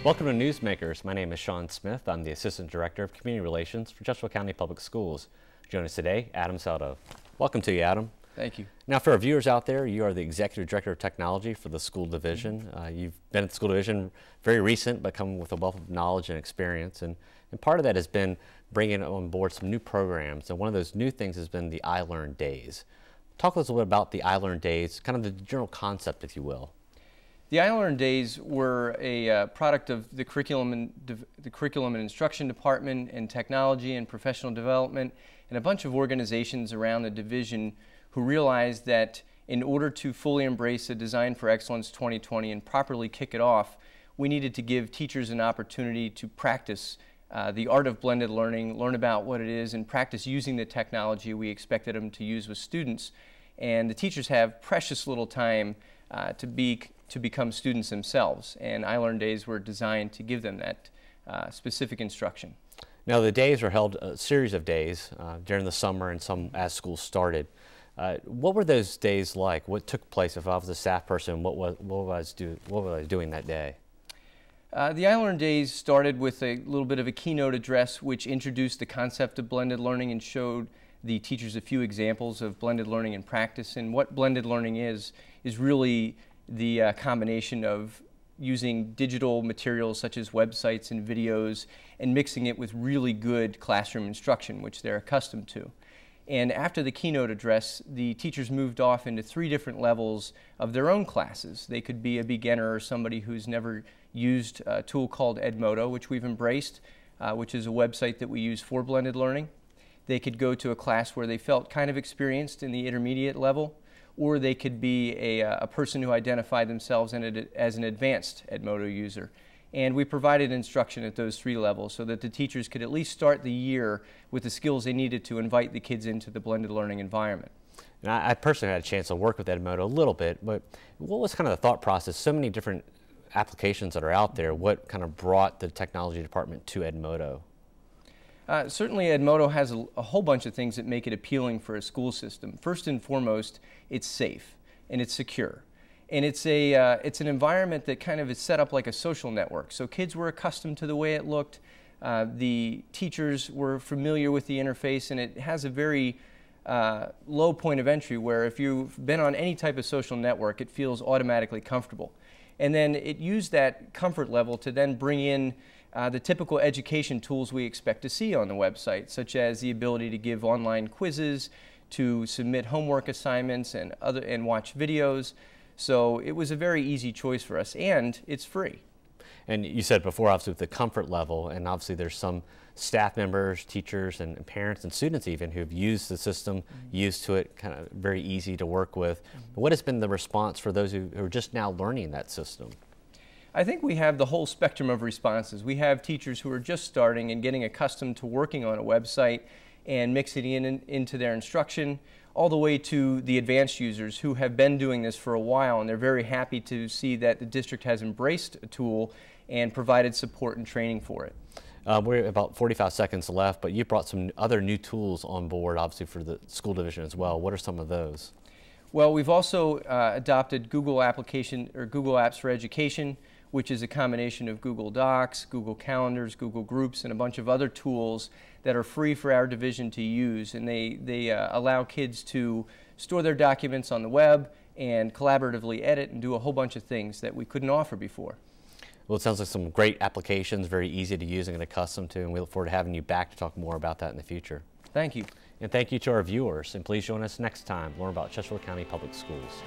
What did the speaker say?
Welcome to NEWSMAKERS. My name is Sean Smith. I'm the Assistant Director of Community Relations for Chesterfield County Public Schools. Joining us today, Adam Seldow. Welcome to you, Adam. Thank you. Now, for our viewers out there, you are the Executive Director of Technology for the school division. You've been at the school division very recent, but come with a wealth of knowledge and experience. And part of that has been bringing on board some new programs. And one of those new things has been the iLearn Days. Talk to us a little bit about the iLearn Days, kind of the general concept, if you will. The iLearn Days were a product of the curriculum and instruction department and technology and professional development and a bunch of organizations around the division who realized that in order to fully embrace a Design for Excellence 2020 and properly kick it off, we needed to give teachers an opportunity to practice the art of blended learning, learn about what it is, and practice using the technology we expected them to use with students. And the teachers have precious little time to become students themselves, and iLearn Days were designed to give them that specific instruction. Now, the days were held a series of days during the summer and some as schools started. What were those days like? What took place? If I was a staff person, what was I doing that day? The iLearn Days started with a little bit of a keynote address which introduced the concept of blended learning and showed the teachers a few examples of blended learning in practice. And what blended learning is really the combination of using digital materials such as websites and videos and mixing it with really good classroom instruction, which they're accustomed to. And after the keynote address, the teachers moved off into 3 different levels of their own classes. They could be a beginner or somebody who's never used a tool called Edmodo, which we've embraced, which is a website that we use for blended learning. They could go to a class where they felt kind of experienced in the intermediate level, or they could be a person who identified themselves as an advanced Edmodo user. And we provided instruction at those 3 levels so that the teachers could at least start the year with the skills they needed to invite the kids into the blended learning environment. And I personally had a chance to work with Edmodo a little bit, but what was kind of the thought process? So many different applications that are out there. What kind of brought the technology department to Edmodo? Certainly Edmodo has a whole bunch of things that make it appealing for a school system. First and foremost, it's safe and it's secure. And it's an environment that kind of is set up like a social network. So kids were accustomed to the way it looked. The teachers were familiar with the interface, and it has a very low point of entry where if you've been on any type of social network, it feels automatically comfortable. And then it used that comfort level to then bring in the typical education tools we expect to see on the website, such as the ability to give online quizzes, to submit homework assignments and watch videos. So it was a very easy choice for us, and it's free. And you said before, obviously, with the comfort level, and obviously there's some staff members, teachers, and parents and students even who've used the system, used to it, kind of very easy to work with. What has been the response for those who are just now learning that system? I think we have the whole spectrum of responses. We have teachers who are just starting and getting accustomed to working on a website and mixing it into their instruction, all the way to the advanced users who have been doing this for a while, and they're very happy to see that the district has embraced a tool and provided support and training for it. We're about 45 seconds left, but you brought some other new tools on board, obviously, for the school division as well. What are some of those? Well, we've also adopted Google Apps for Education, which is a combination of Google Docs, Google Calendars, Google Groups, and a bunch of other tools that are free for our division to use. And they allow kids to store their documents on the web and collaboratively edit and do a whole bunch of things that we couldn't offer before. Well, it sounds like some great applications, very easy to use and get accustomed to, and we look forward to having you back to talk more about that in the future. Thank you. And thank you to our viewers, and please join us next time to learn about Chesterfield County Public Schools.